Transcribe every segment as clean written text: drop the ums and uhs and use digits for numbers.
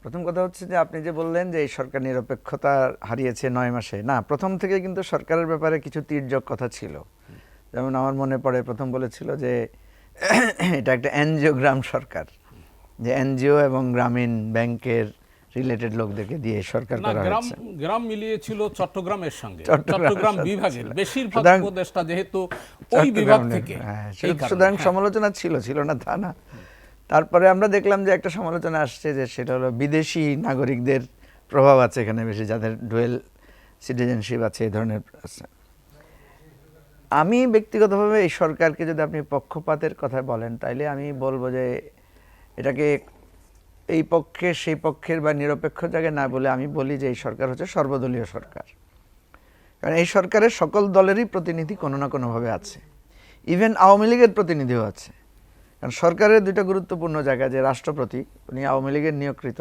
প্রথম কথা হচ্ছে যে আপনি যে বললেন যে এই সরকার নিরপেক্ষতা হারিয়েছে ৯ মাসে, না, প্রথম থেকে কিন্তু সরকারের ব্যাপারে কিছু তির্যক কথা ছিল। যেমন আমার মনে পড়ে প্রথম বলেছিল যে এটা একটা এনজিওগ্রাম সরকার, যে এনজিও এবং গ্রামীণ ব্যাংকের রিলেটেড লোকদেরকে দিয়ে সরকার না, করা গ্রাম হয়েছে। গ্রাম মিলিয়েছিল চট্টগ্রামের সঙ্গে, চট্টগ্রামের চট্টগ্রাম সাথে বিভাগের ছিল। বেশিরভাগ সুতরাং উপদেষ্টা যেহেতু ওই বিভাগ চট্টগ্রামের, থেকে, হ্যাঁ, এই কারণে, সুতরাং হ্যাঁ। সমালোচনা ছিল না তা না। তারপরে আমরা দেখলাম যে একটা সমালোচনা আসছে যে সেটা হলো বিদেশি নাগরিকদের প্রভাব আছে এখানে বেশি, যাদের ডুয়েল সিটিজেনশিপ আছে, এই ধরনের আছে। আমি ব্যক্তিগতভাবে এই সরকারকে যদি আপনি পক্ষপাতের কথা বলেন তাইলে আমি বলবো যে এটাকে এই পক্ষে সেই পক্ষের বা নিরপেক্ষ জায়গায় না বলে আমি বলি যে এই সরকার হচ্ছে সর্বদলীয় সরকার। কারণ এই সরকারের সকল দলেরই প্রতিনিধি কোনো না কোনোভাবে আছে, ইভেন আওয়ামী লীগের প্রতিনিধিও আছে। কারণ সরকারের দুইটা গুরুত্বপূর্ণ জায়গা, যে রাষ্ট্রপতি উনি আওয়ামী লীগের নিয়োগকৃত,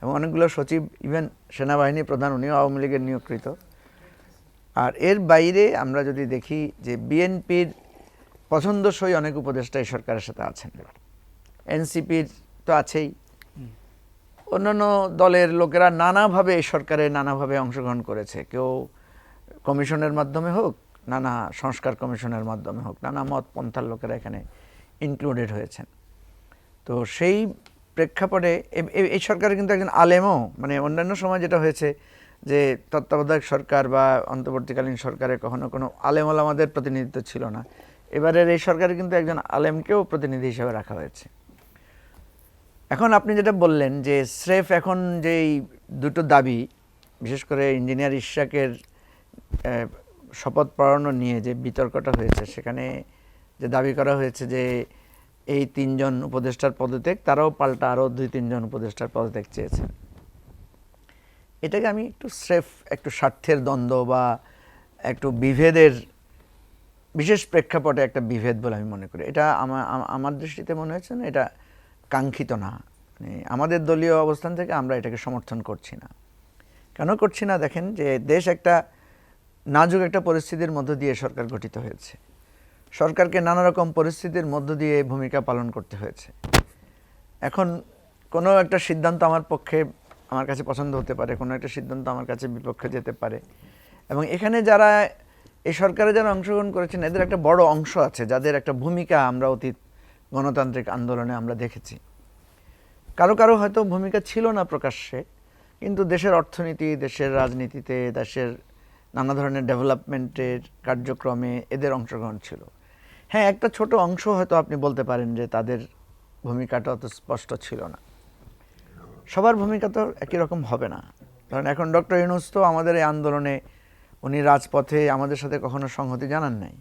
এবং অনেকগুলো সচিব, ইভেন সেনাবাহিনী প্রধান উনিও আওয়ামী লীগের নিয়োগকৃত। আর এর বাইরে আমরা যদি দেখি যে বিএনপির পছন্দসই অনেক উপদেষ্টা এই সরকারের সাথে আছেন, এনসিপির তো আছেই, অন্যান্য দলের লোকেরা নানাভাবে এই সরকারে নানাভাবে অংশগ্রহণ করেছে। কেউ কমিশনের মাধ্যমে হোক, নানা সংস্কার কমিশনের মাধ্যমে হোক, নানা মত পন্থার লোকেরা এখানে ইনক্লুডেড হয়েছেন। তো সেই প্রেক্ষাপটে এই সরকারের কিন্তু একজন আলেমও, মানে অন্যান্য সময় যেটা হয়েছে যে তত্ত্বাবধায়ক সরকার বা অন্তর্বর্তীকালীন সরকারে কখনো কোনো আলেম ওলামাদের প্রতিনিধিত্ব ছিল না, এবারের এই সরকারে কিন্তু একজন আলেমকেও প্রতিনিধি হিসেবে রাখা হয়েছে। এখন আপনি যেটা বললেন যে স্রেফ এখন যেই দুটো দাবি, বিশেষ করে ইঞ্জিনিয়ার ইশরাকের শপথ পড়ানো নিয়ে যে বিতর্কটা হয়েছে, সেখানে যে দাবি করা হয়েছে যে এই ৩ জন উপদেষ্টার পদত্যাগ, তারাও পাল্টা আরও ২-৩ জন উপদেষ্টার পদত্যাগ চেয়েছেন। এটাকে আমি একটু স্রেফ একটু স্বার্থের দ্বন্দ্ব বা একটু বিভেদের বিশেষ প্রেক্ষাপটে একটা বিভেদ বলে আমি মনে করি। এটা আমার দৃষ্টিতে মনে হচ্ছে না এটা কাঙ্ক্ষিত না। মানে আমাদের দলীয় অবস্থান থেকে আমরা এটাকে সমর্থন করছি না। কেন করছি না? দেখেন যে দেশ একটা নাজুক একটা পরিস্থিতির মধ্য দিয়ে সরকার গঠিত হয়েছে। সরকারকে নানা রকম পরিস্থিতির মধ্য দিয়ে ভূমিকা পালন করতে হয়েছে। এখন কোনো একটা সিদ্ধান্ত আমার কাছে পছন্দ হতে পারে, কোনো একটা সিদ্ধান্ত আমার কাছে বিপক্ষে যেতে পারে, এবং এখানে যারা এই সরকারে যারা অংশগ্রহণ করেছেন এদের একটা বড় অংশ আছে যাদের একটা ভূমিকা আমরা অতীত গণতান্ত্রিক আন্দোলনে আমরা দেখেছি। কারো কারো হয়তো ভূমিকা ছিল না প্রকাশ্যে, কিন্তু দেশের অর্থনীতি, দেশের রাজনীতিতে, দেশের নানা ধরনের ডেভেলপমেন্টের কার্যক্রমে এদের অংশগ্রহণ ছিল। হ্যাঁ, একটা ছোট অংশ হয়তো আপনি বলতে পারেন যে তাদের ভূমিকাটা অত স্পষ্ট ছিল না। সবার ভূমিকা তো একই রকম হবে না। কারণ এখন ডক্টর ইউনূস তো আমাদের এই আন্দোলনে উনি রাজপথে আমাদের সাথে কখনো সংহতি জানান নাই,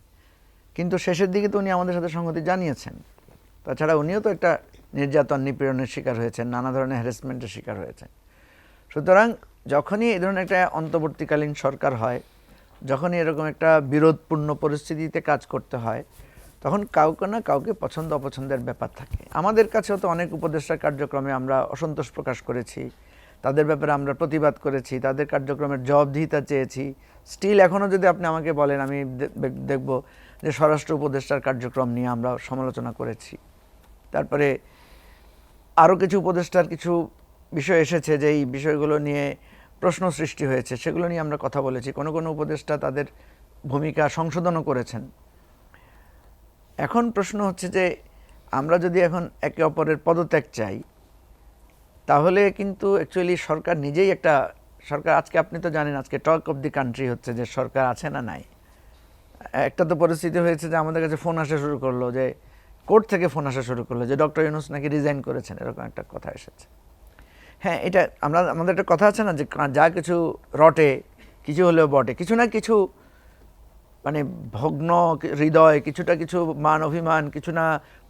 কিন্তু শেষের দিকে তো উনি আমাদের সাথে সংহতি জানিয়েছেন। তাছাড়া উনিও তো একটা নির্যাতন নিপীড়নের শিকার হয়েছেন, নানা ধরনের হ্যারাসমেন্টের শিকার হয়েছেন। সুতরাং যখনই এই ধরনের একটা অন্তর্বর্তীকালীন সরকার হয়, যখনই এরকম একটা বিরোধপূর্ণ পরিস্থিতিতে কাজ করতে হয়, তখন কাউকে না কাউকে পছন্দ অপছন্দের ব্যাপার থাকে। আমাদের কাছেও তো অনেক উপদেষ্টার কার্যক্রমে আমরা অসন্তোষ প্রকাশ করেছি, তাদের ব্যাপারে আমরা প্রতিবাদ করেছি, তাদের কার্যক্রমের জবাবদিহিতা চেয়েছি। স্টিল এখনও যদি আপনি আমাকে বলেন, আমি দেখব যে স্বরাষ্ট্র উপদেষ্টার কার্যক্রম নিয়ে আমরা সমালোচনা করেছি। তারপরে আরও কিছু উপদেষ্টার কিছু বিষয় এসেছে যে এই বিষয়গুলো নিয়ে প্রশ্ন সৃষ্টি হয়েছে, সেগুলো নিয়ে আমরা কথা বলেছি। কোনো কোনো উপদেষ্টা তাদের ভূমিকা সংশোধনও করেছেন। এখন প্রশ্ন হচ্ছে যে আমরা যদি এখন একে অপরের পদত্যাগ চাই, তাহলে কিন্তু অ্যাকচুয়ালি সরকার নিজেই একটা সরকার, আজকে আপনি তো জানেন আজকে টক অফ দি কান্ট্রি হচ্ছে যে সরকার আছে না নাই। একটা তো পরিস্থিতি হয়েছে যে আমাদের কাছে ফোন আসা শুরু করলো, যে কোর্ট থেকে ফোন আসা শুরু করলো যে ডক্টর ইউনূস নাকি রিজাইন করেছেন, এরকম একটা কথা এসেছে। হ্যাঁ, এটা আমাদের একটা কথা আছে না যে যা কিছু রটে কিছু হলেও বটে, কিছু না কিছু মানে ভগ্ন হৃদয়, কিছুটা কিছু মান অভিমান, কিছু না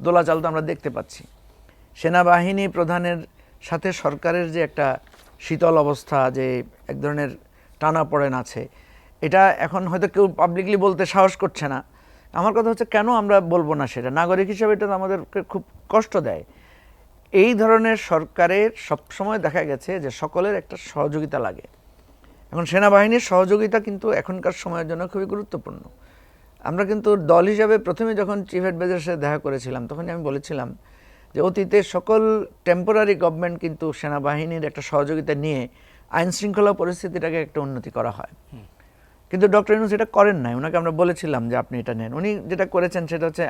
দোলাচাল তো আমরা দেখতে পাচ্ছি। সেনাবাহিনী প্রধানের সাথে সরকারের যে একটা শীতল অবস্থা, যে এক ধরনের টানাপোড়েন আছে, এটা এখন হয়তো কেউ পাবলিকলি বলতে সাহস করছে না। আমার কথা হচ্ছে কেন আমরা বলবো না সেটা? নাগরিক হিসেবে এটা আমাদেরকে খুব কষ্ট দেয়। এই ধরনের সরকারের সবসময় দেখা গেছে যে সকলের একটা সহযোগিতা লাগে। এখন সেনাবাহিনীর সহযোগিতা কিন্তু এখনকার সময়ের জন্য খুবই গুরুত্বপূর্ণ। আমরা কিন্তু দল হিসাবে প্রথমে যখন চিফ অ্যাডভাইজারের সাথে দেখা করেছিলাম, তখন আমি বলেছিলাম যে অতীতে সকল টেম্পোরারি গভর্নমেন্ট কিন্তু সেনাবাহিনীর একটা সহযোগিতা নিয়ে আইন শৃঙ্খলা পরিস্থিতিটাকে একটা উন্নতি করা হয়, কিন্তু ডক্টর ইউনূস এটা করেন নাই। ওনাকে আমরা বলেছিলাম যে আপনি এটা নেন, উনি যেটা করেছেন সেটা হচ্ছে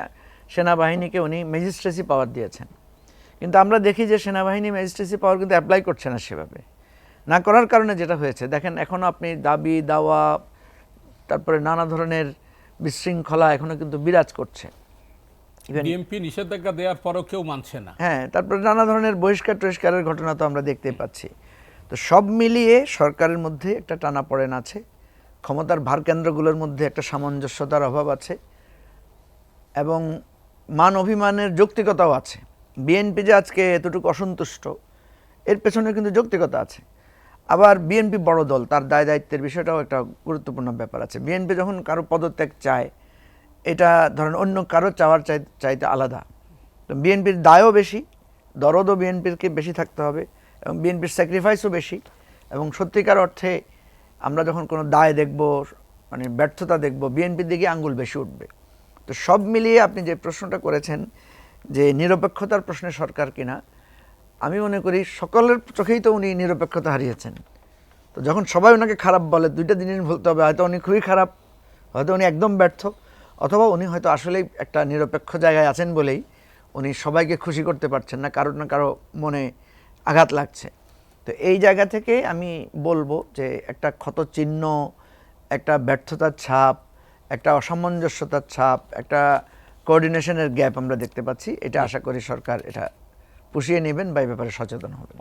সেনাবাহিনীকে উনি ম্যাজিস্ট্রেসি পাওয়ার দিয়েছেন, কিন্তু আমরা দেখি যে সেনাবাহিনী ম্যাজিস্ট্রেসি পাওয়ার কিন্তু অ্যাপ্লাই করছে না সেভাবে। না করার কারণে যেটা হয়েছে দেখেন, এখনও আপনি দাবি দাওয়া তারপরে নানা ধরনের বিশৃঙ্খলা এখনও কিন্তু বিরাজ করছে। বিএনপি নিষেধাজ্ঞা দেওয়ার পরও কেউ মানছে না। হ্যাঁ, তারপরে নানা ধরনের বহিষ্কারের ঘটনা তো আমরা দেখতেই পাচ্ছি। তো সব মিলিয়ে সরকারের মধ্যে একটা টানাপোড়েন আছে, ক্ষমতার ভার কেন্দ্রগুলোর মধ্যে একটা সামঞ্জস্যতার অভাব আছে এবং মান অভিমানের যৌক্তিকতাও আছে। বিএনপি যে আজকে এতটুকু অসন্তুষ্ট, এর পেছনে কিন্তু যৌক্তিকতা আছে। আবার বিএনপি বড় দল, তার দায় দায়িত্বের বিষয়টাও একটা গুরুত্বপূর্ণ ব্যাপার আছে। বিএনপি যখন কারো পদত্যাগ চায়, এটা ধরেন অন্য কারো চাওয়ার চাইতে আলাদা। তো বিএনপির দায়ও বেশি, দরদও বিএনপিরকে বেশি থাকতে হবে এবং বিএনপির স্যাক্রিফাইসও বেশি। এবং সত্যিকার অর্থে আমরা যখন কোনো দায় দেখব, মানে ব্যর্থতা দেখব, বিএনপির দিকে আঙ্গুল বেশি উঠবে। তো সব মিলিয়ে আপনি যে প্রশ্নটা করেছেন যে নিরপেক্ষতার প্রশ্নে সরকার কিনা, আমি মনে করি সকলের চোখেই তো উনি নিরপেক্ষতা হারিয়েছেন। তো যখন সবাই ওনাকে খারাপ বলে, দুইটা জিনিস বলতে হবে, হয়তো উনি খুবই খারাপ, হয়তো উনি একদম ব্যর্থ, অথবা উনি হয়তো আসলেই একটা নিরপেক্ষ জায়গায় আছেন বলেই উনি সবাইকে খুশি করতে পারছেন না, কারো না কারো মনে আঘাত লাগছে। তো এই জায়গা থেকে আমি বলবো যে একটা ক্ষতচিহ্ন, একটা ব্যর্থতার ছাপ, একটা অসামঞ্জস্যতার ছাপ, একটা কোঅর্ডিনেশনের গ্যাপ আমরা দেখতে পাচ্ছি। এটা আশা করি সরকার এটা পুষিয়ে নেবেন বা এই ব্যাপারে সচেতন হবে।